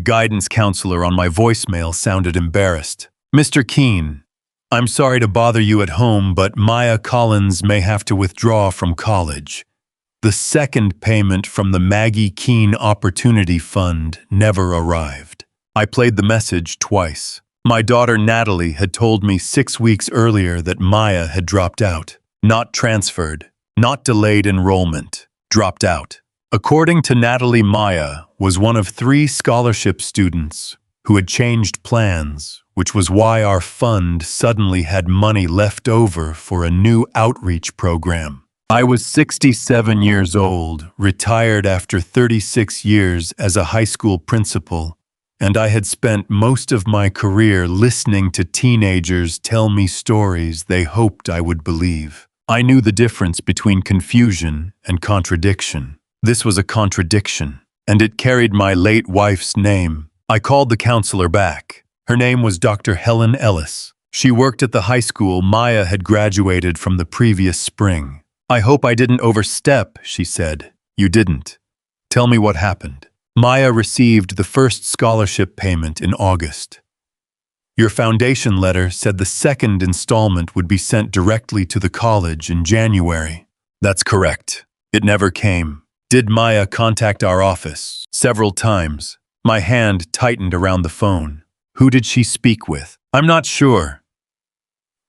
guidance counselor on my voicemail sounded embarrassed. "Mr. Keene, I'm sorry to bother you at home, but Maya Collins may have to withdraw from college. The second payment from the Maggie Keene Opportunity Fund never arrived." I played the message twice. My daughter Natalie had told me 6 weeks earlier that Maya had dropped out. Not transferred, not delayed enrollment, dropped out. According to Natalie, Maya was one of 3 scholarship students who had changed plans, which was why our fund suddenly had money left over for a new outreach program. I was 67 years old, retired after 36 years as a high school principal, and I had spent most of my career listening to teenagers tell me stories they hoped I would believe. I knew the difference between confusion and contradiction. This was a contradiction, and it carried my late wife's name. I called the counselor back. Her name was Dr. Helen Ellis. She worked at the high school Maya had graduated from the previous spring. "I hope I didn't overstep," she said. "You didn't. Tell me what happened." "Maya received the first scholarship payment in August. Your foundation letter said the second installment would be sent directly to the college in January." "That's correct. It never came." "Did Maya contact our office?" "Several times." My hand tightened around the phone. "Who did she speak with?" "I'm not sure."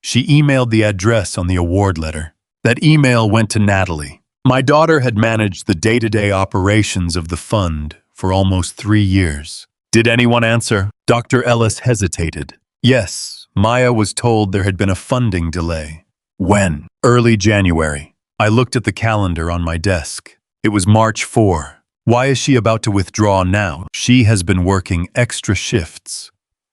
"She emailed the address on the award letter." That email went to Natalie. My daughter had managed the day-to-day operations of the fund for almost 3 years. "Did anyone answer?" Dr. Ellis hesitated. "Yes, Maya was told there had been a funding delay." "When?" "Early January." I looked at the calendar on my desk. It was March 4. "Why is she about to withdraw now?" "She has been working extra shifts.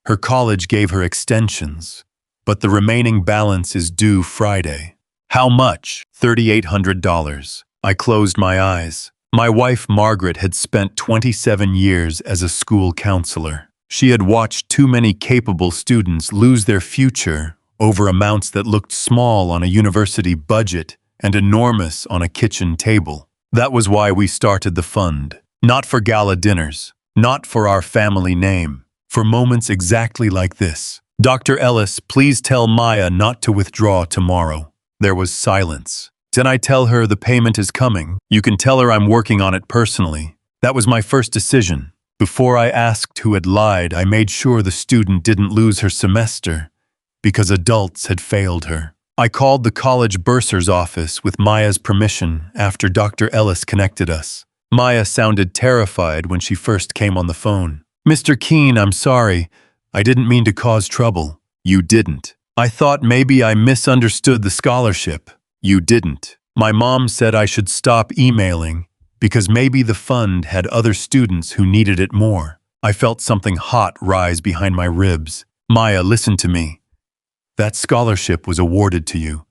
Her college gave her extensions, but the remaining balance is due Friday." "How much?" $3,800. I closed my eyes. My wife Margaret had spent 27 years as a school counselor. She had watched too many capable students lose their future over amounts that looked small on a university budget and enormous on a kitchen table. That was why we started the fund. Not for gala dinners, not for our family name, for moments exactly like this. "Dr. Ellis, please tell Maya not to withdraw tomorrow." There was silence. "Did I tell her the payment is coming?" "You can tell her I'm working on it personally." That was my first decision. Before I asked who had lied, I made sure the student didn't lose her semester because adults had failed her. I called the college bursar's office with Maya's permission after Dr. Ellis connected us. Maya sounded terrified when she first came on the phone. "Mr. Keene, I'm sorry. I didn't mean to cause trouble." "You didn't." "I thought maybe I misunderstood the scholarship." "You didn't." "My mom said I should stop emailing because maybe the fund had other students who needed it more." I felt something hot rise behind my ribs. "Maya, listen to me. That scholarship was awarded to you.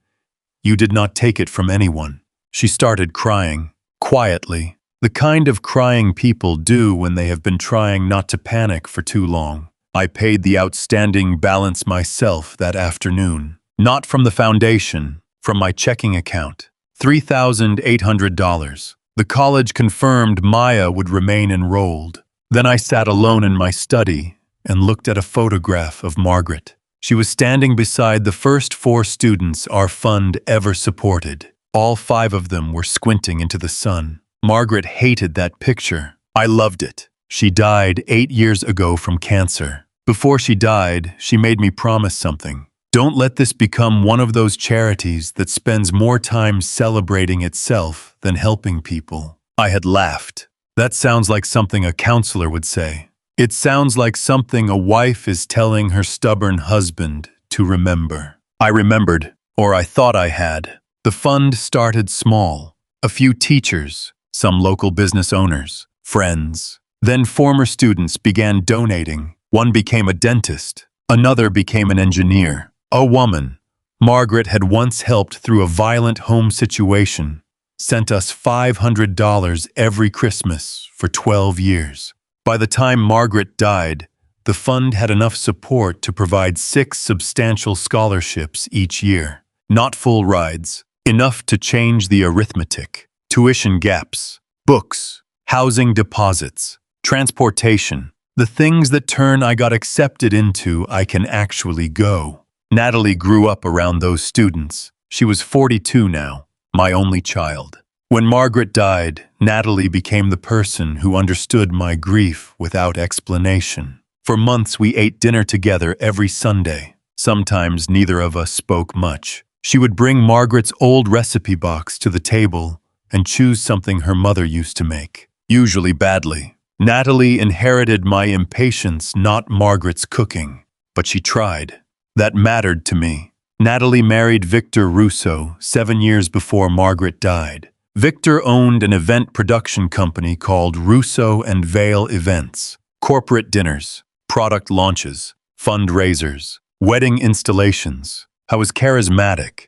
You did not take it from anyone." She started crying, quietly, the kind of crying people do when they have been trying not to panic for too long. "I paid the outstanding balance myself that afternoon. Not from the foundation, from my checking account. $3,800. The college confirmed Maya would remain enrolled. Then I sat alone in my study and looked at a photograph of Margaret. She was standing beside the first 4 students our fund ever supported. All 5 of them were squinting into the sun. Margaret hated that picture. I loved it. She died 8 years ago from cancer. Before she died, she made me promise something. Don't let this become one of those charities that spends more time celebrating itself than helping people. I had laughed. That sounds like something a counselor would say. It sounds like something a wife is telling her stubborn husband to remember. I remembered, or I thought I had. The fund started small. A few teachers, some local business owners, friends. Then former students began donating. One became a dentist. Another became an engineer. A woman, Margaret had once helped through a violent home situation, sent us $500 every Christmas for 12 years. By the time Margaret died, the fund had enough support to provide 6 substantial scholarships each year. Not full rides, enough to change the arithmetic. Tuition gaps, books, housing deposits, transportation. The things that turn I got accepted into, I can actually go. Natalie grew up around those students. She was 42 now, my only child. When Margaret died, Natalie became the person who understood my grief without explanation. For months we ate dinner together every Sunday. Sometimes neither of us spoke much. She would bring Margaret's old recipe box to the table and choose something her mother used to make, usually badly. Natalie inherited my impatience, not Margaret's cooking, but she tried. That mattered to me. Natalie married Victor Russo 7 years before Margaret died. Victor owned an event production company called Russo and Vale Events. Corporate dinners, product launches, fundraisers, wedding installations. I was charismatic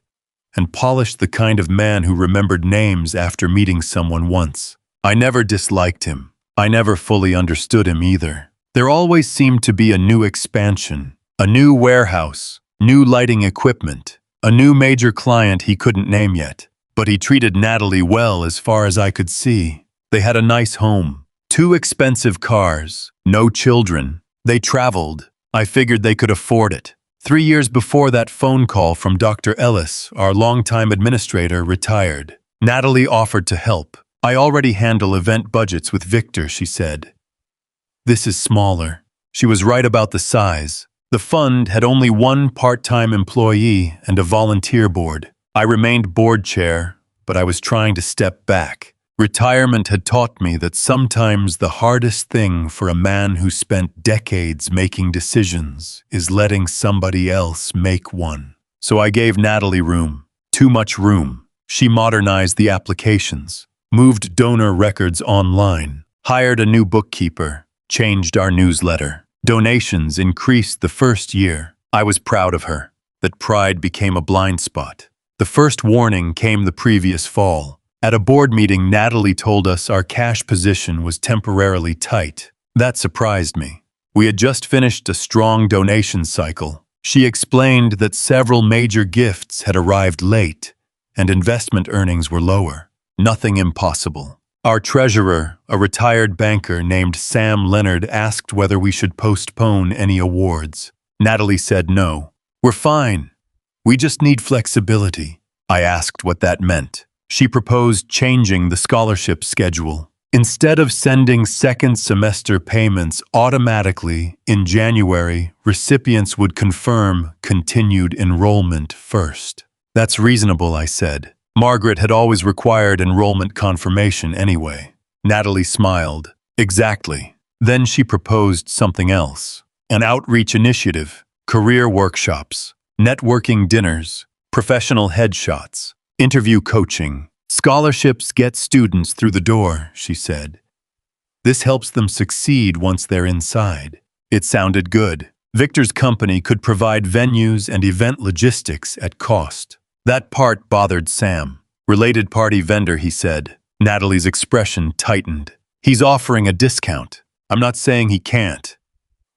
and polished, the kind of man who remembered names after meeting someone once. I never disliked him. I never fully understood him either. There always seemed to be a new expansion, a new warehouse, new lighting equipment, a new major client he couldn't name yet. But he treated Natalie well as far as I could see. They had a nice home, 2 expensive cars, no children. They traveled. I figured they could afford it. 3 years before that phone call from Dr. Ellis, our longtime administrator, retired. Natalie offered to help. I already handle event budgets with Victor, she said. This is smaller. She was right about the size. The fund had only 1 part-time employee and a volunteer board. I remained board chair, but I was trying to step back. Retirement had taught me that sometimes the hardest thing for a man who spent decades making decisions is letting somebody else make one. So I gave Natalie room, too much room. She modernized the applications, moved donor records online, hired a new bookkeeper, changed our newsletter. Donations increased the first year. I was proud of her. That pride became a blind spot. The first warning came the previous fall. At a board meeting, Natalie told us our cash position was temporarily tight. That surprised me. We had just finished a strong donation cycle. She explained that several major gifts had arrived late, and investment earnings were lower. Nothing impossible. Our treasurer, a retired banker named Sam Leonard, asked whether we should postpone any awards. Natalie said no. We're fine. We just need flexibility. I asked what that meant. She proposed changing the scholarship schedule. Instead of sending second semester payments automatically in January, recipients would confirm continued enrollment first. That's reasonable, I said. Margaret had always required enrollment confirmation anyway. Natalie smiled. Exactly. Then she proposed something else. An outreach initiative, career workshops, networking dinners, professional headshots, interview coaching. Scholarships get students through the door, she said. This helps them succeed once they're inside. It sounded good. Victor's company could provide venues and event logistics at cost. That part bothered Sam. Related party vendor, he said. Natalie's expression tightened. He's offering a discount. I'm not saying he can't.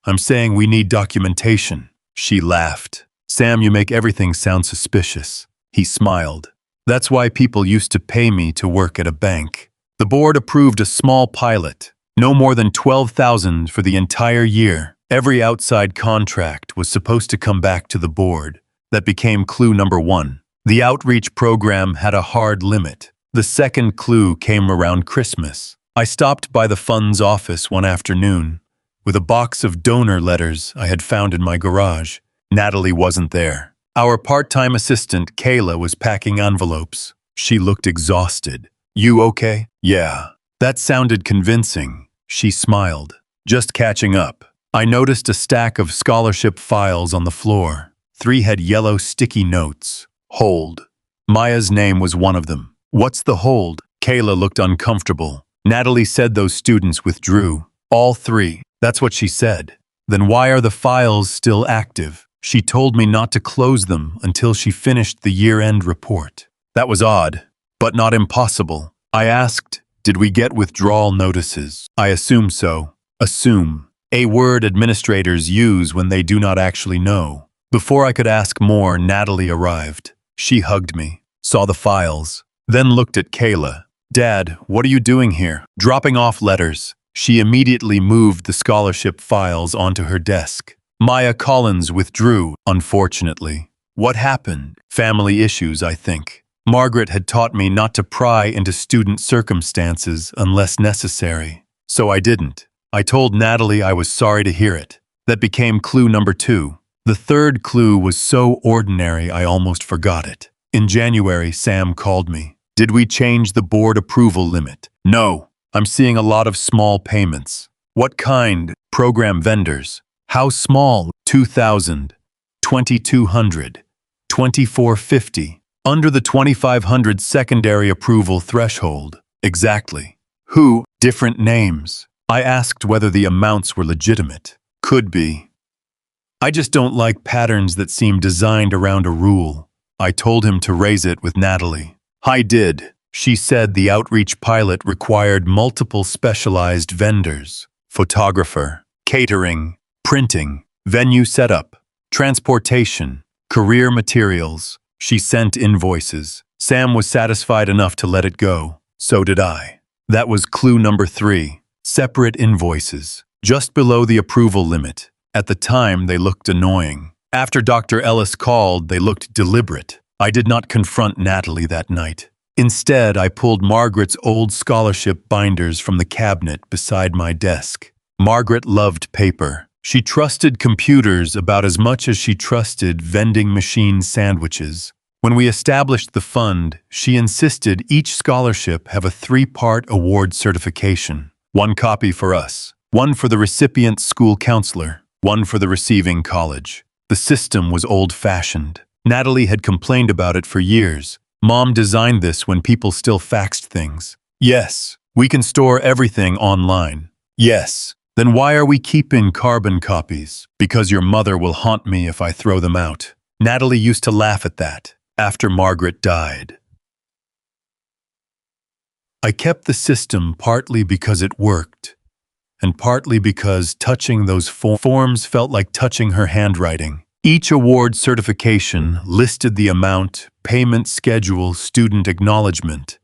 I'm saying we need documentation. She laughed. Sam, you make everything sound suspicious. He smiled. That's why people used to pay me to work at a bank. The board approved a small pilot, no more than $12,000 for the entire year. Every outside contract was supposed to come back to the board. That became clue number 1. The outreach program had a hard limit. The second clue came around Christmas. I stopped by the fund's office one afternoon with a box of donor letters I had found in my garage. Natalie wasn't there. Our part-time assistant, Kayla, was packing envelopes. She looked exhausted. You okay? Yeah. That sounded convincing. She smiled. Just catching up. I noticed a stack of scholarship files on the floor. 3 had yellow sticky notes. Hold. Maya's name was one of them. What's the hold? Kayla looked uncomfortable. Natalie said those students withdrew. All 3. That's what she said. Then why are the files still active? She told me not to close them until she finished the year-end report. That was odd, but not impossible. I asked, did we get withdrawal notices? I assume so. Assume. A word administrators use when they do not actually know. Before I could ask more, Natalie arrived. She hugged me, saw the files, then looked at Kayla. Dad, what are you doing here? Dropping off letters. She immediately moved the scholarship files onto her desk. Maya Collins withdrew, unfortunately. What happened? Family issues, I think. Margaret had taught me not to pry into student circumstances unless necessary. So I didn't. I told Natalie I was sorry to hear it. That became clue number 2. The third clue was so ordinary I almost forgot it. In January, Sam called me. Did we change the board approval limit? No. I'm seeing a lot of small payments. What kind? Program vendors. How small? 2,000, 2,200, 2,450. Under the 2,500 secondary approval threshold. Exactly. Who? Different names. I asked whether the amounts were legitimate. Could be. I just don't like patterns that seem designed around a rule. I told him to raise it with Natalie. I did. She said the outreach pilot required multiple specialized vendors. Photographer, catering, printing, venue setup, transportation, career materials. She sent invoices. Sam was satisfied enough to let it go. So did I. That was clue number 3. Separate invoices, just below the approval limit. At the time, they looked annoying. After Dr. Ellis called, they looked deliberate. I did not confront Natalie that night. Instead, I pulled Margaret's old scholarship binders from the cabinet beside my desk. Margaret loved paper. She trusted computers about as much as she trusted vending machine sandwiches. When we established the fund, she insisted each scholarship have a 3-part award certification. 1 copy for us, 1 for the recipient's school counselor, 1 for the receiving college. The system was old-fashioned. Natalie had complained about it for years. Mom designed this when people still faxed things. Yes, we can store everything online. Yes. Then why are we keeping carbon copies? Because your mother will haunt me if I throw them out. Natalie used to laugh at that after Margaret died. I kept the system partly because it worked, and partly because touching those forms felt like touching her handwriting. Each award certification listed the amount, payment schedule, student acknowledgement,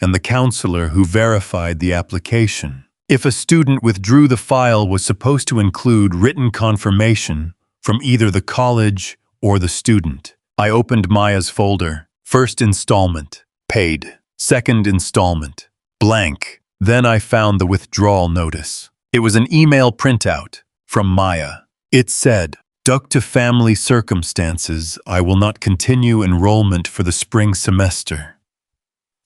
and the counselor who verified the application. If a student withdrew, the file was supposed to include written confirmation from either the college or the student. I opened Maya's folder. First installment, paid. Second installment, blank. Then I found the withdrawal notice. It was an email printout from Maya. It said, "Due to family circumstances, I will not continue enrollment for the spring semester.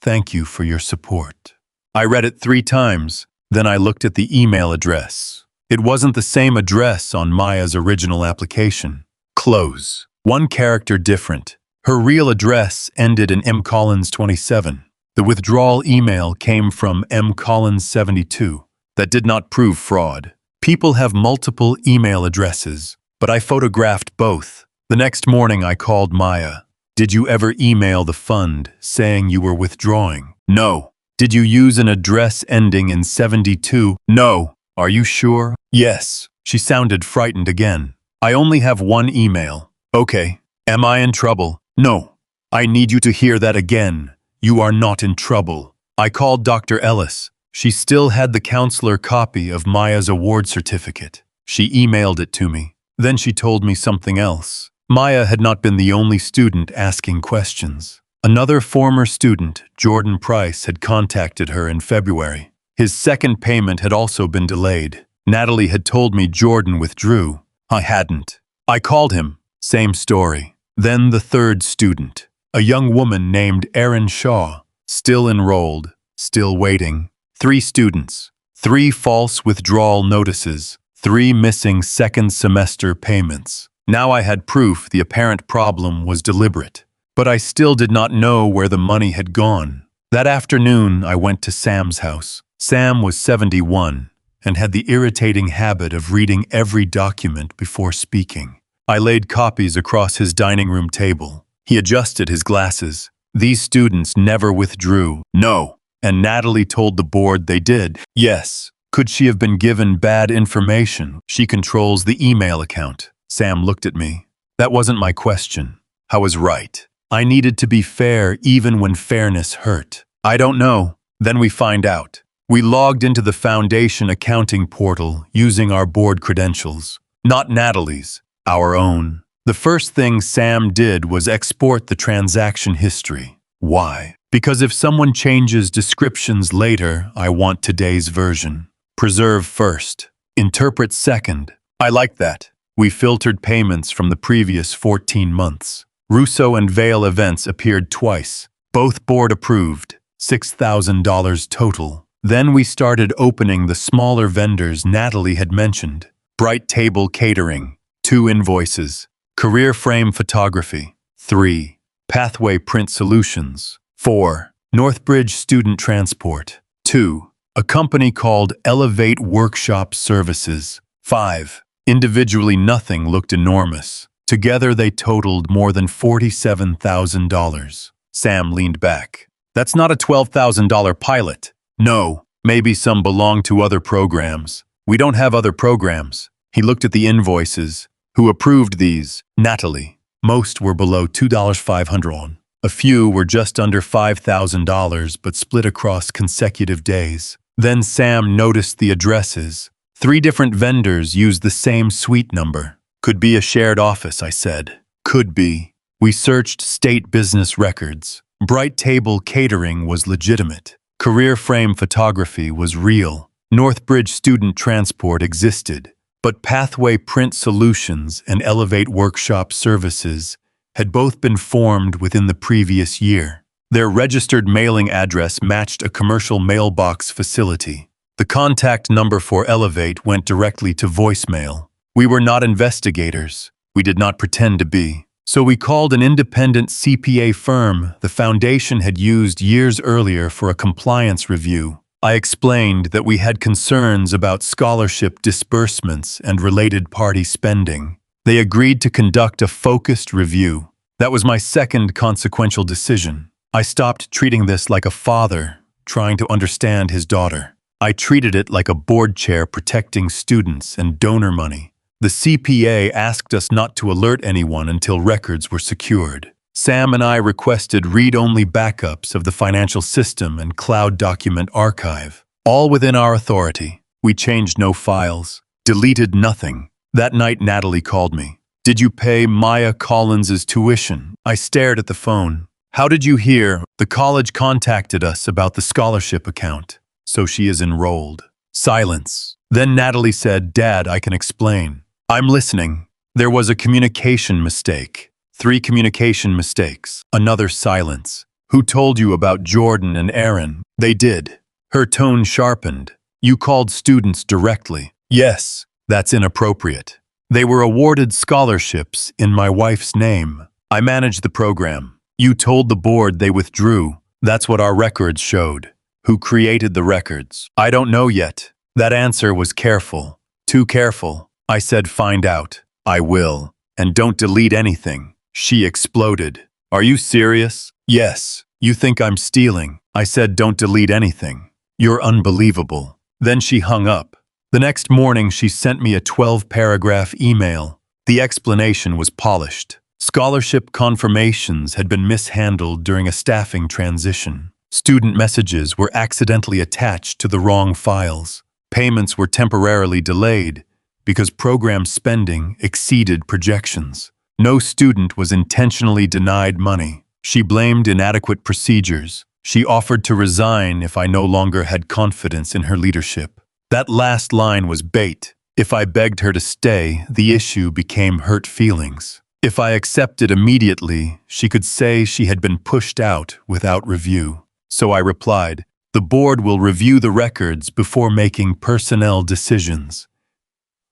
Thank you for your support." I read it 3 times. Then I looked at the email address. It wasn't the same address on Maya's original application. Close. 1 character different. Her real address ended in M. Collins 27. The withdrawal email came from M. Collins 72. That did not prove fraud. People have multiple email addresses, but I photographed both. The next morning I called Maya. "Did you ever email the fund saying you were withdrawing?" "No." "Did you use an address ending in 72? "No." "Are you sure?" "Yes." She sounded frightened again. "I only have 1 email." "Okay. Am I in trouble?" "No." "I need you to hear that again. You are not in trouble." I called Dr. Ellis. She still had the counselor copy of Maya's award certificate. She emailed it to me. Then she told me something else. Maya had not been the only student asking questions. Another former student, Jordan Price, had contacted her in February. His second payment had also been delayed. Natalie had told me Jordan withdrew. I hadn't. I called him. Same story. Then the third student, a young woman named Erin Shaw, still enrolled, still waiting. 3 students, 3 false withdrawal notices, 3 missing second semester payments. Now I had proof the apparent problem was deliberate. But I still did not know where the money had gone. That afternoon, I went to Sam's house. Sam was 71 and had the irritating habit of reading every document before speaking. I laid copies across his dining room table. He adjusted his glasses. "These students never withdrew." "No." "And Natalie told the board they did." "Yes." "Could she have been given bad information?" "She controls the email account." Sam looked at me. "That wasn't my question." I was right. I needed to be fair even when fairness hurt. "I don't know." "Then we find out." We logged into the Foundation accounting portal using our board credentials. Not Natalie's, our own. The first thing Sam did was export the transaction history. Why? Because if someone changes descriptions later, I want today's version. Preserve first. Interpret second. I like that. We filtered payments from the previous 14 months. Russo and Vale events appeared twice. Both board approved. $6,000 total. Then we started opening the smaller vendors Natalie had mentioned. Bright Table Catering, 2 invoices. Career Frame Photography, 3. Pathway Print Solutions, 4. Northbridge Student Transport, 2. A company called Elevate Workshop Services, 5. Individually nothing looked enormous. Together they totaled more than $47,000. Sam leaned back. That's not a $12,000 pilot. No, maybe some belong to other programs. We don't have other programs. He looked at the invoices. Who approved these? Natalie. Most were below $2,500. A few were just under $5,000 but split across consecutive days. Then Sam noticed the addresses. 3 different vendors used the same suite number. Could be a shared office, I said. Could be. We searched state business records. Bright Table Catering was legitimate. Career Frame Photography was real. Northbridge Student Transport existed. But Pathway Print Solutions and Elevate Workshop Services had both been formed within the previous year. Their registered mailing address matched a commercial mailbox facility. The contact number for Elevate went directly to voicemail. We were not investigators. We did not pretend to be. So we called an independent CPA firm the Foundation had used years earlier for a compliance review. I explained that we had concerns about scholarship disbursements and related party spending. They agreed to conduct a focused review. That was my second consequential decision. I stopped treating this like a father trying to understand his daughter. I treated it like a board chair protecting students and donor money. The CPA asked us not to alert anyone until records were secured. Sam and I requested read-only backups of the financial system and cloud document archive, all within our authority. We changed no files, deleted nothing. That night Natalie called me. Did you pay Maya Collins's tuition? I stared at the phone. How did you hear? The college contacted us about the scholarship account, so she is enrolled. Silence. Then Natalie said, Dad, I can explain. I'm listening. There was a communication mistake. 3 communication mistakes. Another silence. Who told you about Jordan and Aaron? They did. Her tone sharpened. You called students directly. Yes, that's inappropriate. They were awarded scholarships in my wife's name. I managed the program. You told the board they withdrew. That's what our records showed. Who created the records? I don't know yet. That answer was careful. Too careful. I said find out. I will. And don't delete anything. She exploded. Are you serious? Yes. You think I'm stealing. I said don't delete anything. You're unbelievable. Then she hung up. The next morning she sent me a 12-paragraph email. The explanation was polished. Scholarship confirmations had been mishandled during a staffing transition. Student messages were accidentally attached to the wrong files. Payments were temporarily delayed because program spending exceeded projections. No student was intentionally denied money. She blamed inadequate procedures. She offered to resign if I no longer had confidence in her leadership. That last line was bait. If I begged her to stay, the issue became hurt feelings. If I accepted immediately, she could say she had been pushed out without review. So I replied, the board will review the records before making personnel decisions.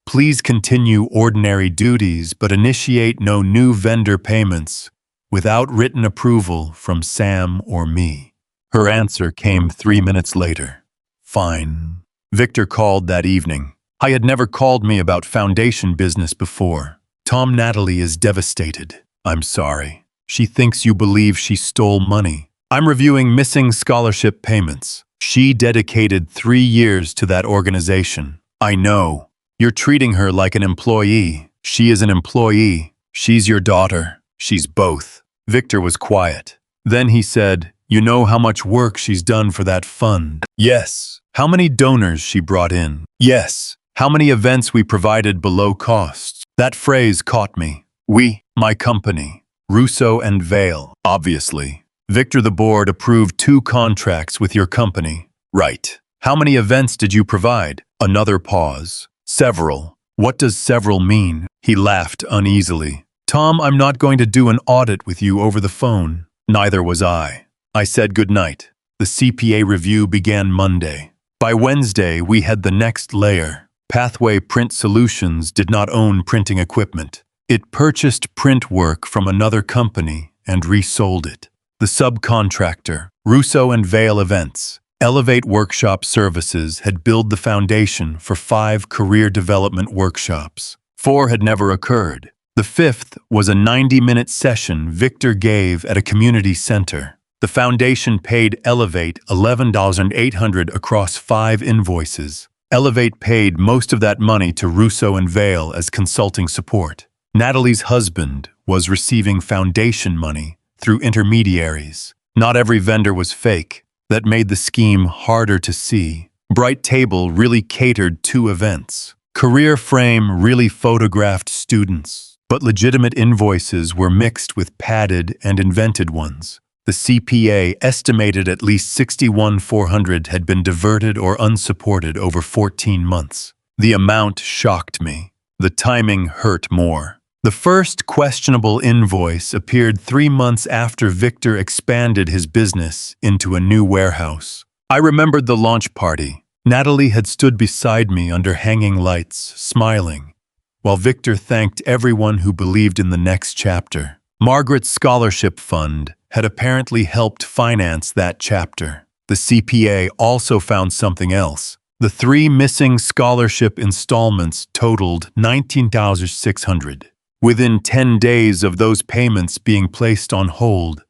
Please continue ordinary duties but initiate no new vendor payments without written approval from Sam or me. Her answer came 3 minutes later. Fine. Victor called that evening. I had never called me about foundation business before. Tom, Natalie is devastated. I'm sorry. She thinks you believe she stole money. I'm reviewing missing scholarship payments. She dedicated 3 years to that organization. I know. You're treating her like an employee. She is an employee. She's your daughter. She's both. Victor was quiet. Then he said, you know how much work she's done for that fund. Yes. How many donors she brought in. Yes. How many events we provided below costs. That phrase caught me. We, my company. Russo and Vale, obviously. Victor, the board approved 2 contracts with your company. Right. How many events did you provide? Another pause. Several. What does several mean? He laughed uneasily. Tom, I'm not going to do an audit with you over the phone. Neither was I. I said goodnight. The CPA review began Monday. By Wednesday, we had the next layer. Pathway Print Solutions did not own printing equipment. It purchased print work from another company and resold it. The subcontractor, Russo and Vale Events, Elevate Workshop Services, had built the foundation for 5 career development workshops. 4 had never occurred. The 5th was a 90-minute session Victor gave at a community center. The foundation paid Elevate $11,800 across 5 invoices. Elevate paid most of that money to Russo and Vale as consulting support. Natalie's husband was receiving foundation money through intermediaries. Not every vendor was fake. That made the scheme harder to see. Bright Table really catered 2 events. Career Frame really photographed students, but legitimate invoices were mixed with padded and invented ones. The CPA estimated at least $61,400 had been diverted or unsupported over 14 months. The amount shocked me. The timing hurt more. The first questionable invoice appeared 3 months after Victor expanded his business into a new warehouse. I remembered the launch party. Natalie had stood beside me under hanging lights, smiling, while Victor thanked everyone who believed in the next chapter. Margaret's scholarship fund had apparently helped finance that chapter. The CPA also found something else. The 3 missing scholarship installments totaled $19,600. Within 10 days of those payments being placed on hold,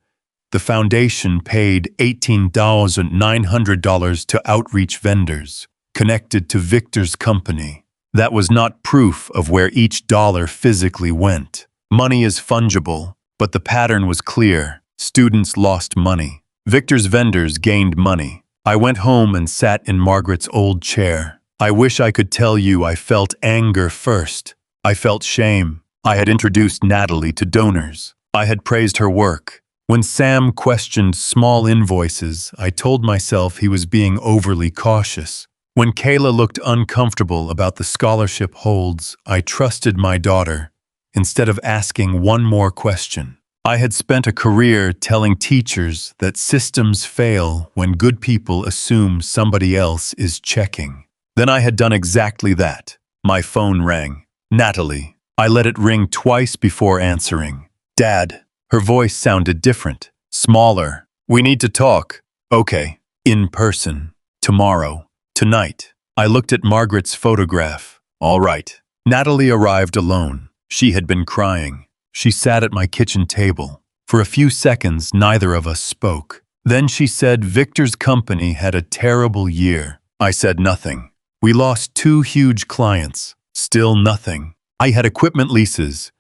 the foundation paid $18,900 to outreach vendors connected to Victor's company. That was not proof of where each dollar physically went. Money is fungible, but the pattern was clear. Students lost money. Victor's vendors gained money. I went home and sat in Margaret's old chair. I wish I could tell you I felt anger first. I felt shame. I had introduced Natalie to donors. I had praised her work. When Sam questioned small invoices, I told myself he was being overly cautious. When Kayla looked uncomfortable about the scholarship holds, I trusted my daughter instead of asking one more question. I had spent a career telling teachers that systems fail when good people assume somebody else is checking. Then I had done exactly that. My phone rang. Natalie. I let it ring twice before answering. Dad. Her voice sounded different, smaller. We need to talk. Okay. In person. Tomorrow. Tonight. I looked at Margaret's photograph. All right. Natalie arrived alone. She had been crying. She sat at my kitchen table. For a few seconds, neither of us spoke. Then she said Victor's company had a terrible year. I said nothing. We lost 2 huge clients. Still nothing. I had equipment leases,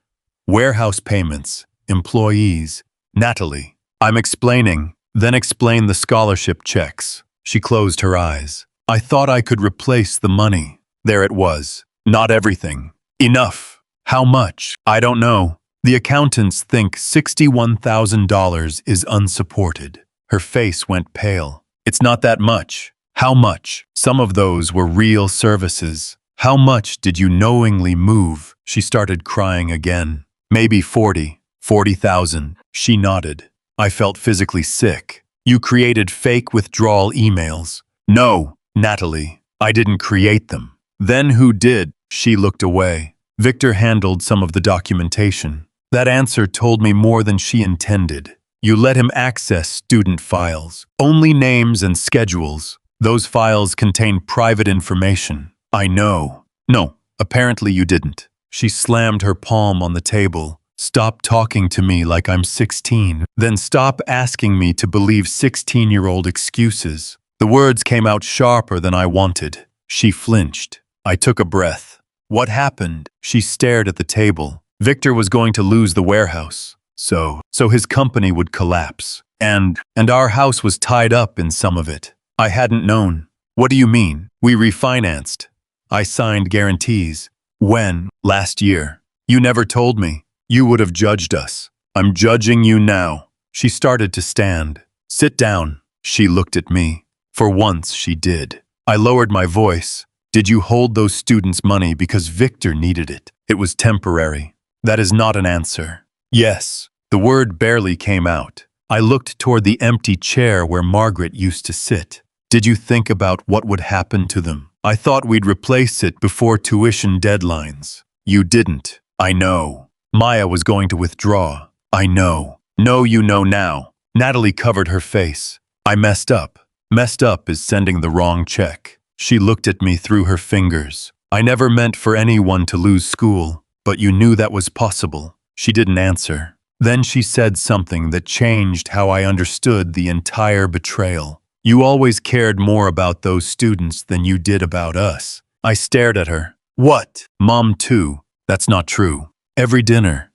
warehouse payments, employees. Natalie. I'm explaining, then explain the scholarship checks. She closed her eyes. I thought I could replace the money. There it was. Not everything. Enough. How much? I don't know. The accountants think $61,000 is unsupported. Her face went pale. It's not that much. How much? Some of those were real services. How much did you knowingly move? She started crying again. Maybe 40,000. She nodded. I felt physically sick. You created fake withdrawal emails. No, Natalie. I didn't create them. Then who did? She looked away. Victor handled some of the documentation. That answer told me more than she intended. You let him access student files. Only names and schedules. Those files contain private information. I know. No, apparently you didn't. She slammed her palm on the table. Stop talking to me like I'm 16. Then stop asking me to believe 16-year-old excuses. The words came out sharper than I wanted. She flinched. I took a breath. What happened? She stared at the table. Victor was going to lose the warehouse. So his company would collapse. And our house was tied up in some of it. I hadn't known. What do you mean? We refinanced. I signed guarantees. When? Last year. You never told me. You would have judged us. I'm judging you now. She started to stand. Sit down. She looked at me. For once, she did. I lowered my voice. Did you hold those students' money because Victor needed it? It was temporary. That is not an answer. Yes. The word barely came out. I looked toward the empty chair where Margaret used to sit. Did you think about what would happen to them? I thought we'd replace it before tuition deadlines. You didn't. I know. Maya was going to withdraw. I know. No, you know now. Natalie covered her face. I messed up. Messed up is sending the wrong check. She looked at me through her fingers. I never meant for anyone to lose school, but you knew that was possible. She didn't answer. Then she said something that changed how I understood the entire betrayal. You always cared more about those students than you did about us. I stared at her. What? Mom, too. That's not true. Every dinner,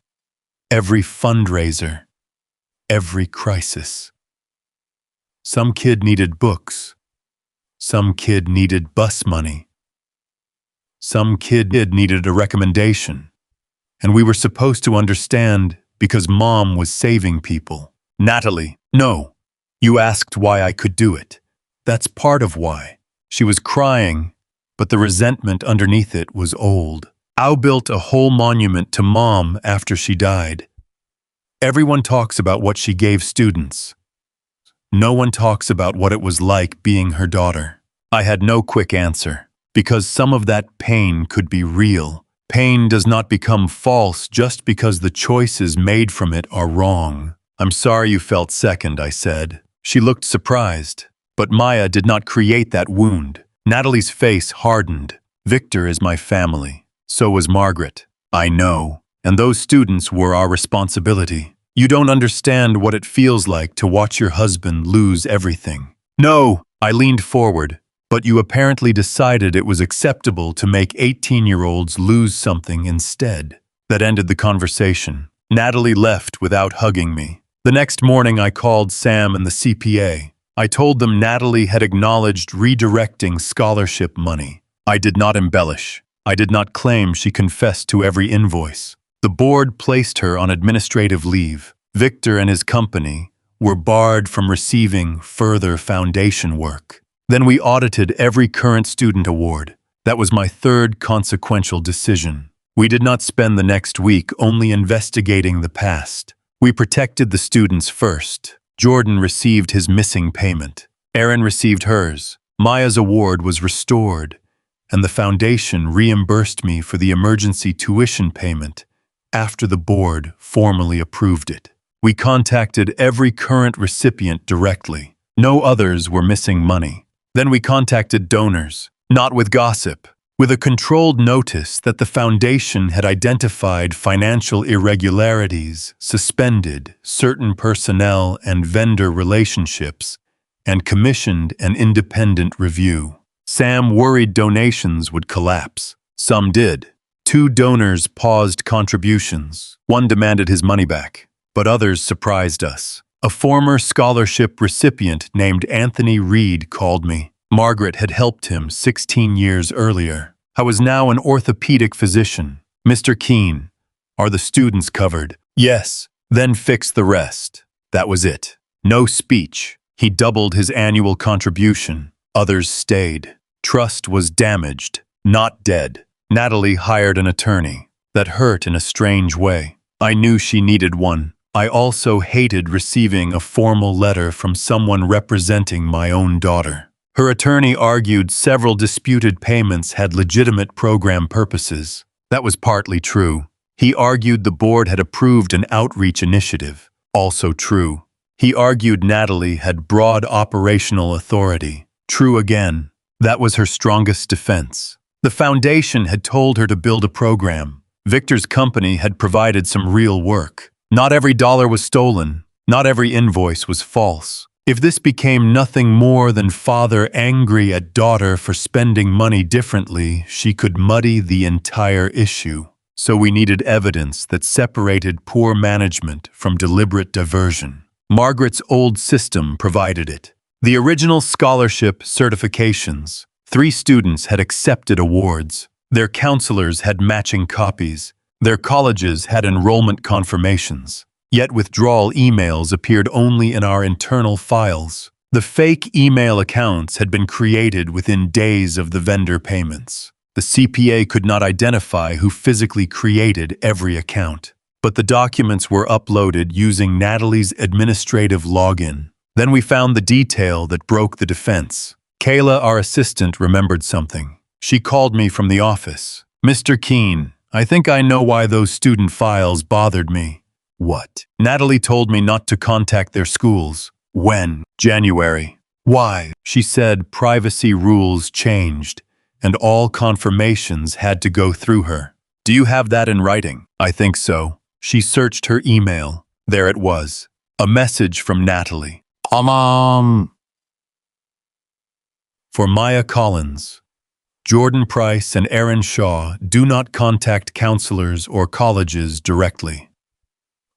every fundraiser, every crisis. Some kid needed books. Some kid needed bus money. Some kid needed a recommendation. And we were supposed to understand because Mom was saving people. Natalie, no. You asked why I could do it. That's part of why. She was crying, but the resentment underneath it was old. I built a whole monument to Mom after she died. Everyone talks about what she gave students. No one talks about what it was like being her daughter. I had no quick answer, because some of that pain could be real. Pain does not become false just because the choices made from it are wrong. I'm sorry you felt second, I said. She looked surprised, but Maya did not create that wound. Natalie's face hardened. Victor is my family. So was Margaret. I know. And those students were our responsibility. You don't understand what it feels like to watch your husband lose everything. No, I leaned forward, but you apparently decided it was acceptable to make 18-year-olds lose something instead. That ended the conversation. Natalie left without hugging me. The next morning I called Sam and the CPA. I told them Natalie had acknowledged redirecting scholarship money. I did not embellish. I did not claim she confessed to every invoice. The board placed her on administrative leave. Victor and his company were barred from receiving further foundation work. Then we audited every current student award. That was my third consequential decision. We did not spend the next week only investigating the past. We protected the students first. Jordan received his missing payment. Erin received hers. Maya's award was restored, and the foundation reimbursed me for the emergency tuition payment after the board formally approved it. We contacted every current recipient directly. No others were missing money. Then we contacted donors, not with gossip, with a controlled notice that the foundation had identified financial irregularities, suspended certain personnel and vendor relationships, and commissioned an independent review. Sam worried donations would collapse. Some did. 2 donors paused contributions. One demanded his money back, but others surprised us. A former scholarship recipient named Anthony Reed called me. Margaret had helped him 16 years earlier. I was now an orthopedic physician. Mr. Keene, are the students covered? Yes. Then fix the rest. That was it. No speech. He doubled his annual contribution. Others stayed. Trust was damaged, not dead. Natalie hired an attorney. That hurt in a strange way. I knew she needed one. I also hated receiving a formal letter from someone representing my own daughter. Her attorney argued several disputed payments had legitimate program purposes. That was partly true. He argued the board had approved an outreach initiative. Also true. He argued Natalie had broad operational authority. True again. That was her strongest defense. The foundation had told her to build a program. Victor's company had provided some real work. Not every dollar was stolen. Not every invoice was false. If this became nothing more than father angry at daughter for spending money differently, she could muddy the entire issue. So we needed evidence that separated poor management from deliberate diversion. Margaret's old system provided it. The original scholarship certifications. 3 students had accepted awards. Their counselors had matching copies. Their colleges had enrollment confirmations. Yet withdrawal emails appeared only in our internal files. The fake email accounts had been created within days of the vendor payments. The CPA could not identify who physically created every account. But the documents were uploaded using Natalie's administrative login. Then we found the detail that broke the defense. Kayla, our assistant, remembered something. She called me from the office. "Mr. Keene, I think I know why those student files bothered me." "What?" "Natalie told me not to contact their schools." "When?" "January." "Why?" "She said privacy rules changed, and all confirmations had to go through her." "Do you have that in writing?" "I think so." She searched her email. There it was. A message from Natalie. For Maya Collins, Jordan Price and Aaron Shaw, do not contact counselors or colleges directly.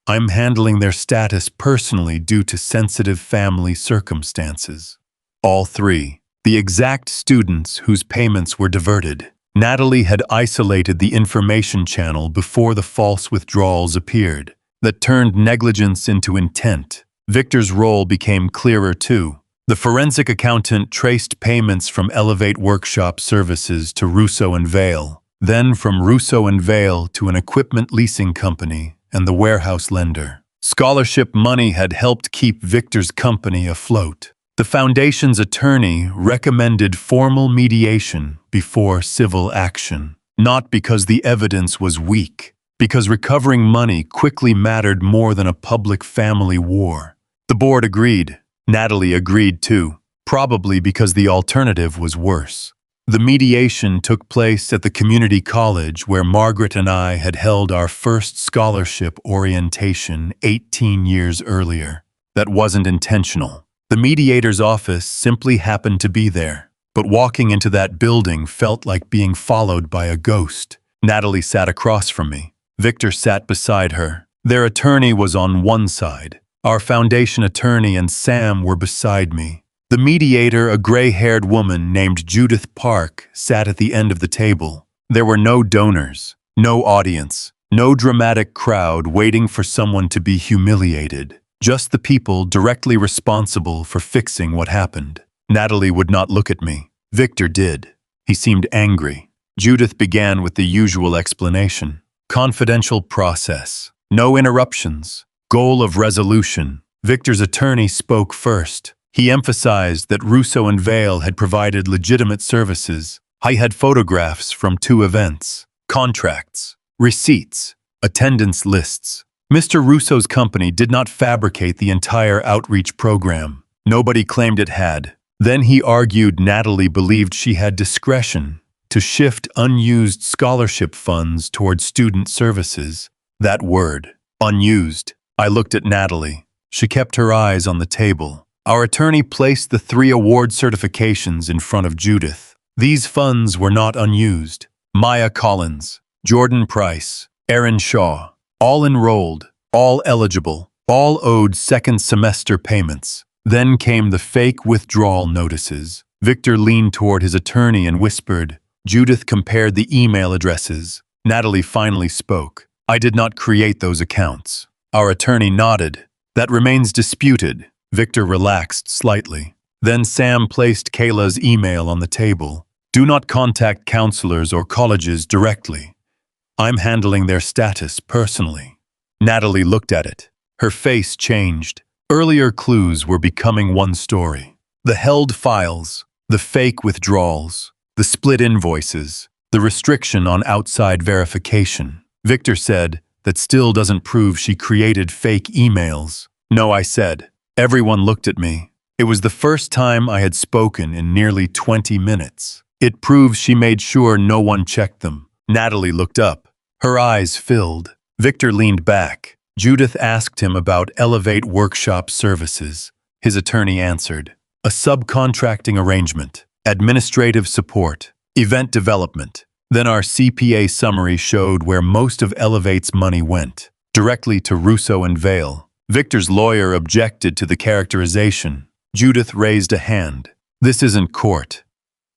I'm handling their status personally due to sensitive family circumstances. All 3, the exact students whose payments were diverted. Natalie had isolated the information channel before the false withdrawals appeared. That turned negligence into intent. Victor's role became clearer too. The forensic accountant traced payments from Elevate Workshop Services to Russo and Vale, then from Russo and Vale to an equipment leasing company and the warehouse lender. Scholarship money had helped keep Victor's company afloat. The foundation's attorney recommended formal mediation before civil action, not because the evidence was weak, because recovering money quickly mattered more than a public family war. The board agreed. Natalie agreed too, probably because the alternative was worse. The mediation took place at the community college where Margaret and I had held our first scholarship orientation 18 years earlier. That wasn't intentional. The mediator's office simply happened to be there, but walking into that building felt like being followed by a ghost. Natalie sat across from me. Victor sat beside her. Their attorney was on one side. Our foundation attorney and Sam were beside me. The mediator, a gray-haired woman named Judith Park, sat at the end of the table. There were no donors, no audience, no dramatic crowd waiting for someone to be humiliated. Just the people directly responsible for fixing what happened. Natalie would not look at me. Victor did. He seemed angry. Judith began with the usual explanation. Confidential process. No interruptions. Goal of resolution. Victor's attorney spoke first. He emphasized that Russo and Vale had provided legitimate services. I had photographs from 2 events, contracts, receipts, attendance lists. Mr. Russo's company did not fabricate the entire outreach program. Nobody claimed it had. Then he argued Natalie believed she had discretion to shift unused scholarship funds toward student services. That word, unused. I looked at Natalie. She kept her eyes on the table. Our attorney placed the 3 award certifications in front of Judith. These funds were not unused. Maya Collins, Jordan Price, Aaron Shaw, all enrolled, all eligible, all owed second semester payments. Then came the fake withdrawal notices. Victor leaned toward his attorney and whispered. Judith compared the email addresses. Natalie finally spoke. I did not create those accounts. Our attorney nodded. That remains disputed. Victor relaxed slightly. Then Sam placed Kayla's email on the table. Do not contact counselors or colleges directly. I'm handling their status personally. Natalie looked at it. Her face changed. Earlier clues were becoming one story. The held files, the fake withdrawals, the split invoices, the restriction on outside verification. Victor said, that still doesn't prove she created fake emails. No, I said. Everyone looked at me. It was the first time I had spoken in nearly 20 minutes. It proves she made sure no one checked them. Natalie looked up. Her eyes filled. Victor leaned back. Judith asked him about Elevate Workshop Services. His attorney answered. A subcontracting arrangement, administrative support, event development. Then our CPA summary showed where most of Elevate's money went, directly to Russo and Vale. Victor's lawyer objected to the characterization. Judith raised a hand. This isn't court.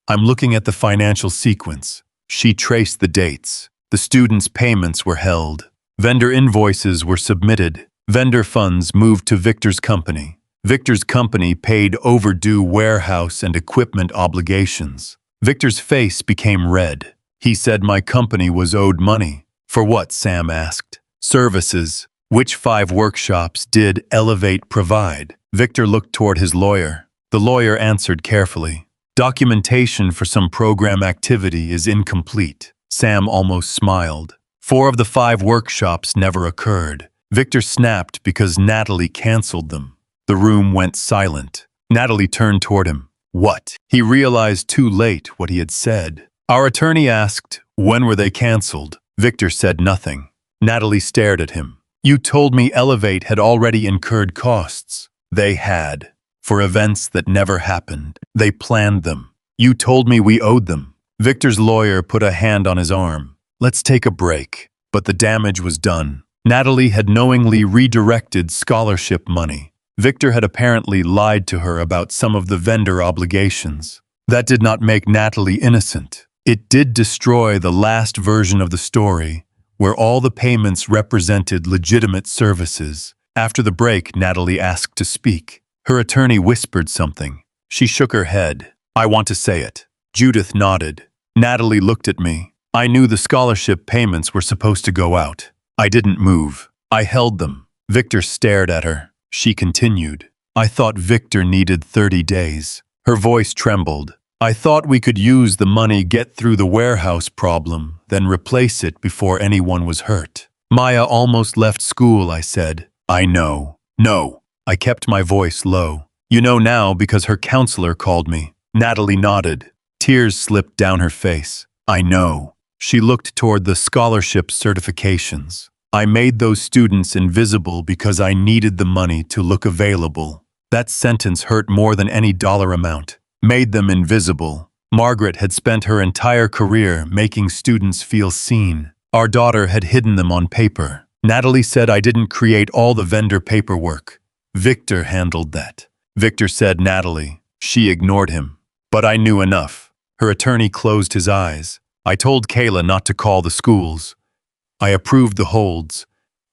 I'm looking at the financial sequence. She traced the dates. The students' payments were held. Vendor invoices were submitted. Vendor funds moved to Victor's company. Victor's company paid overdue warehouse and equipment obligations. Victor's face became red. He said my company was owed money. For what? Sam asked. Services. Which 5 workshops did Elevate provide? Victor looked toward his lawyer. The lawyer answered carefully. Documentation for some program activity is incomplete. Sam almost smiled. 4 of the 5 workshops never occurred. Victor snapped because Natalie canceled them. The room went silent. Natalie turned toward him. What? He realized too late what he had said. Our attorney asked, when were they canceled? Victor said nothing. Natalie stared at him. You told me Elevate had already incurred costs. They had. For events that never happened. They planned them. You told me we owed them. Victor's lawyer put a hand on his arm. Let's take a break. But the damage was done. Natalie had knowingly redirected scholarship money. Victor had apparently lied to her about some of the vendor obligations. That did not make Natalie innocent. It did destroy the last version of the story, where all the payments represented legitimate services. After the break, Natalie asked to speak. Her attorney whispered something. She shook her head. I want to say it. Judith nodded. Natalie looked at me. I knew the scholarship payments were supposed to go out. I didn't move. I held them. Victor stared at her. She continued. I thought Victor needed 30 days. Her voice trembled. I thought we could use the money, get through the warehouse problem, then replace it before anyone was hurt. Maya almost left school, I said. I know. No. I kept my voice low. You know now because her counselor called me. Natalie nodded. Tears slipped down her face. I know. She looked toward the scholarship certifications. I made those students invisible because I needed the money to look available. That sentence hurt more than any dollar amount. Made them invisible. Margaret had spent her entire career making students feel seen. Our daughter had hidden them on paper. Natalie said I didn't create all the vendor paperwork. Victor handled that. Victor said Natalie. She ignored him. But I knew enough. Her attorney closed his eyes. I told Kayla not to call the schools. I approved the holds.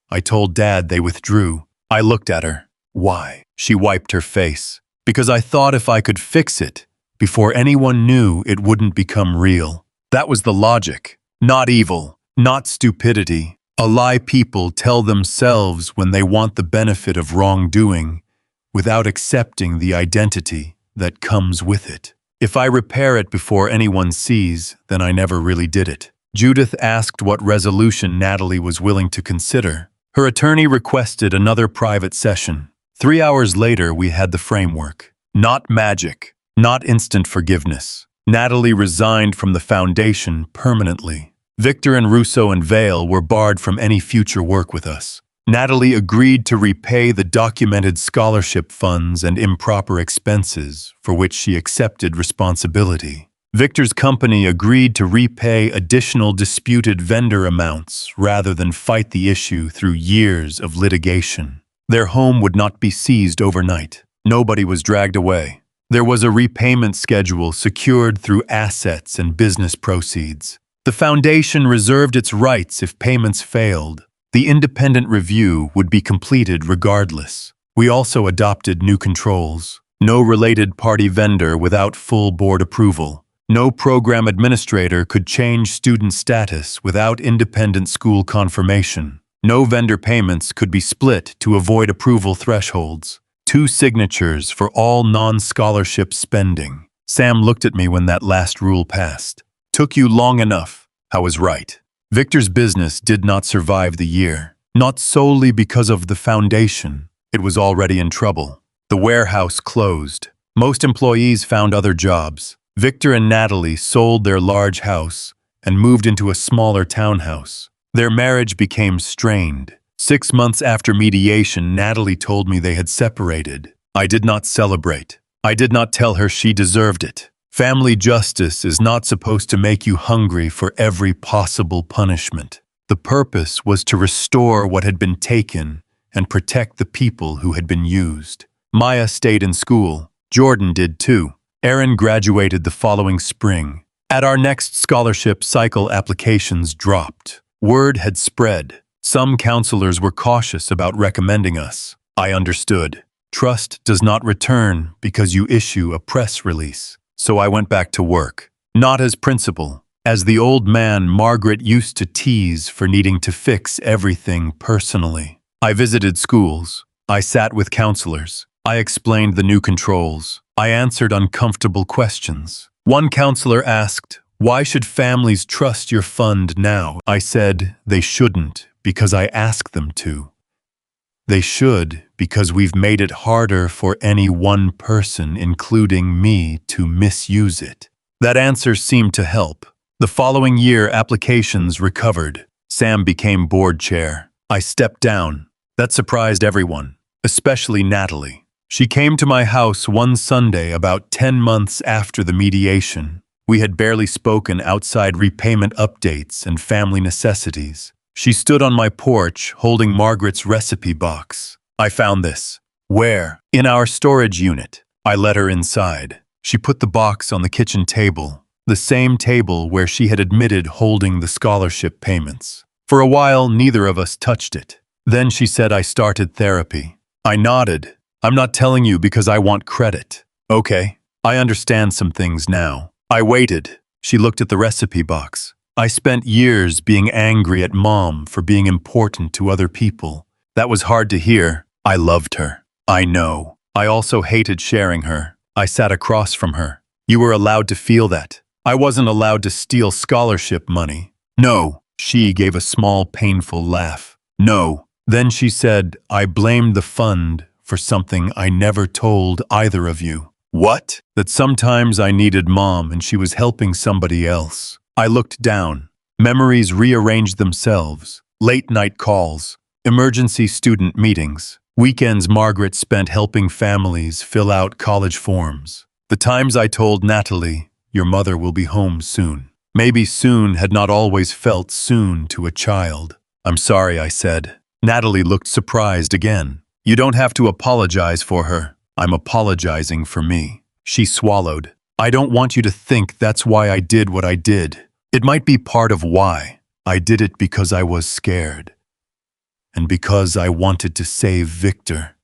I told Dad they withdrew. I looked at her. Why? She wiped her face. Because I thought if I could fix it, before anyone knew, it wouldn't become real. That was the logic. Not evil. Not stupidity. A lie people tell themselves when they want the benefit of wrongdoing, without accepting the identity that comes with it. If I repair it before anyone sees, then I never really did it. Judith asked what resolution Natalie was willing to consider. Her attorney requested another private session. 3 hours later, we had the framework. Not magic. Not instant forgiveness. Natalie resigned from the foundation permanently. Victor and Russo and Vale were barred from any future work with us. Natalie agreed to repay the documented scholarship funds and improper expenses for which she accepted responsibility. Victor's company agreed to repay additional disputed vendor amounts rather than fight the issue through years of litigation. Their home would not be seized overnight. Nobody was dragged away. There was a repayment schedule secured through assets and business proceeds. The foundation reserved its rights if payments failed. The independent review would be completed regardless. We also adopted new controls. No related party vendor without full board approval. No program administrator could change student status without independent school confirmation. No vendor payments could be split to avoid approval thresholds. 2 signatures for all non-scholarship spending. Sam looked at me when that last rule passed. Took you long enough. I was right. Victor's business did not survive the year. Not solely because of the foundation. It was already in trouble. The warehouse closed. Most employees found other jobs. Victor and Natalie sold their large house and moved into a smaller townhouse. Their marriage became strained. 6 months after mediation, Natalie told me they had separated. I did not celebrate. I did not tell her she deserved it. Family justice is not supposed to make you hungry for every possible punishment. The purpose was to restore what had been taken and protect the people who had been used. Maya stayed in school. Jordan did too. Aaron graduated the following spring. At our next scholarship cycle, applications dropped. Word had spread. Some counselors were cautious about recommending us. I understood. Trust does not return because you issue a press release. So I went back to work. Not as principal, as the old man Margaret used to tease for needing to fix everything personally. I visited schools. I sat with counselors. I explained the new controls. I answered uncomfortable questions. One counselor asked, "Why should families trust your fund now?" I said, "They shouldn't, because I ask them to. They should, because we've made it harder for any one person, including me, to misuse it." That answer seemed to help. The following year, applications recovered. Sam became board chair. I stepped down. That surprised everyone, especially Natalie. She came to my house one Sunday about 10 months after the mediation. We had barely spoken outside repayment updates and family necessities. She stood on my porch holding Margaret's recipe box. "I found this." "Where?" "In our storage unit." I let her inside. She put the box on the kitchen table, the same table where she had admitted holding the scholarship payments. For a while, neither of us touched it. Then she said I started therapy. I nodded. "I'm not telling you because I want credit." "Okay, I understand some things now." I waited. She looked at the recipe box. "I spent years being angry at Mom for being important to other people. That was hard to hear. I loved her." "I know. I also hated sharing her." I sat across from her. "You were allowed to feel that. I wasn't allowed to steal scholarship money." "No." She gave a small, painful laugh. "No." Then she said, "I blamed the fund for something I never told either of you." "What?" "That sometimes I needed Mom and she was helping somebody else." I looked down. Memories rearranged themselves. Late-night calls, emergency student meetings, weekends Margaret spent helping families fill out college forms. The times I told Natalie, "Your mother will be home soon." Maybe soon had not always felt soon to a child. "I'm sorry," I said. Natalie looked surprised again. "You don't have to apologize for her. I'm apologizing for me." She swallowed. "I don't want you to think that's why I did what I did. It might be part of why. I did it because I was scared. And because I wanted to save Victor.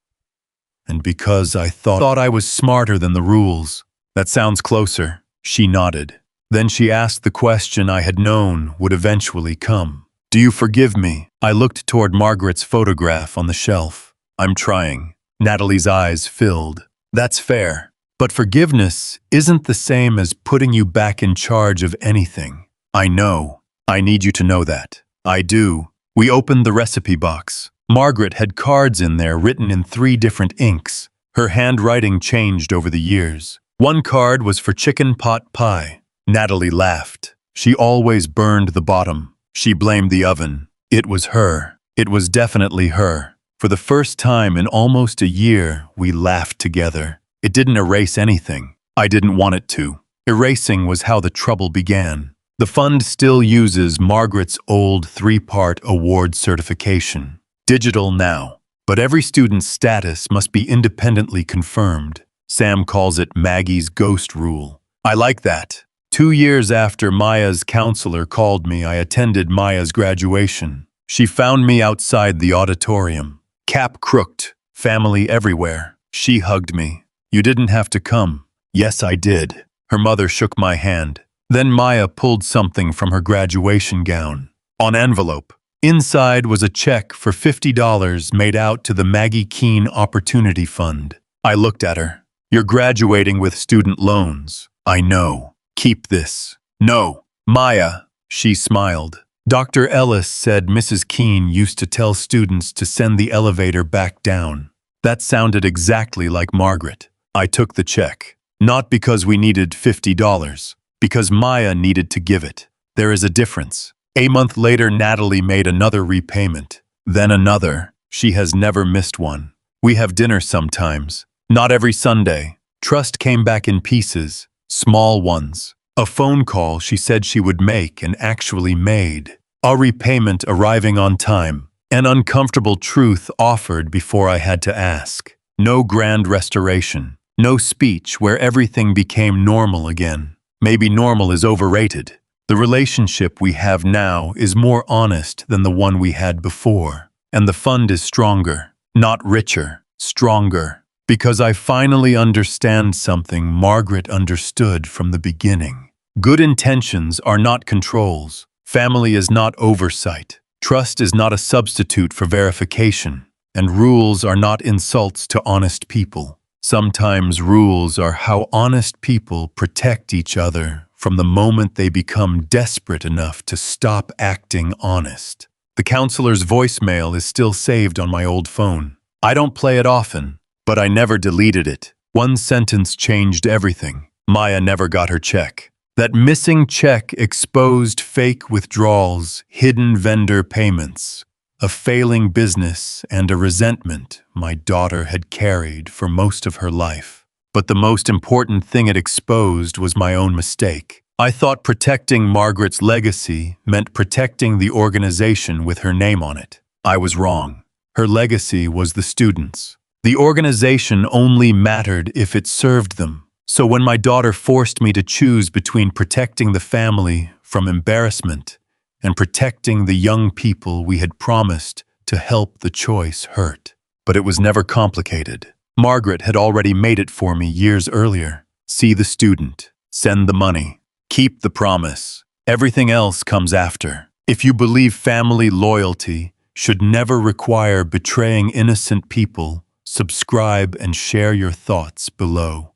And because I thought I was smarter than the rules." "That sounds closer." She nodded. Then she asked the question I had known would eventually come. "Do you forgive me?" I looked toward Margaret's photograph on the shelf. "I'm trying." Natalie's eyes filled. "That's fair. But forgiveness isn't the same as putting you back in charge of anything." "I know. I need you to know that." "I do." We opened the recipe box. Margaret had cards in there written in 3 different inks. Her handwriting changed over the years. One card was for chicken pot pie. Natalie laughed. She always burned the bottom. She blamed the oven. It was her. It was definitely her. For the first time in almost a year, we laughed together. It didn't erase anything. I didn't want it to. Erasing was how the trouble began. The fund still uses Margaret's old 3-part award certification. Digital now. But every student's status must be independently confirmed. Sam calls it Maggie's ghost rule. I like that. 2 years after Maya's counselor called me, I attended Maya's graduation. She found me outside the auditorium. Cap crooked, family everywhere. She hugged me. "You didn't have to come." "Yes, I did." Her mother shook my hand. Then Maya pulled something from her graduation gown. An envelope. Inside was a check for $50 made out to the Maggie Keene Opportunity Fund. I looked at her. "You're graduating with student loans." "I know. Keep this." "No." "Maya." She smiled. "Dr. Ellis said Mrs. Keene used to tell students to send the elevator back down." That sounded exactly like Margaret. I took the check. Not because we needed $50. Because Maya needed to give it. There is a difference. A month later, Natalie made another repayment. Then another. She has never missed one. We have dinner sometimes. Not every Sunday. Trust came back in pieces. Small ones. A phone call she said she would make and actually made. A repayment arriving on time. An uncomfortable truth offered before I had to ask. No grand restoration. No speech where everything became normal again. Maybe normal is overrated. The relationship we have now is more honest than the one we had before. And the fund is stronger, not richer, stronger. Because I finally understand something Margaret understood from the beginning. Good intentions are not controls. Family is not oversight. Trust is not a substitute for verification. And rules are not insults to honest people. Sometimes rules are how honest people protect each other from the moment they become desperate enough to stop acting honest. The counselor's voicemail is still saved on my old phone. I don't play it often, but I never deleted it. One sentence changed everything. Maya never got her check. That missing check exposed fake withdrawals, hidden vendor payments, a failing business, and a resentment my daughter had carried for most of her life. But the most important thing it exposed was my own mistake. I thought protecting Margaret's legacy meant protecting the organization with her name on it. I was wrong. Her legacy was the students. The organization only mattered if it served them. So when my daughter forced me to choose between protecting the family from embarrassment and protecting the young people we had promised to help, the choice hurt. But it was never complicated. Margaret had already made it for me years earlier. See the student, send the money, keep the promise. Everything else comes after. If you believe family loyalty should never require betraying innocent people, subscribe and share your thoughts below.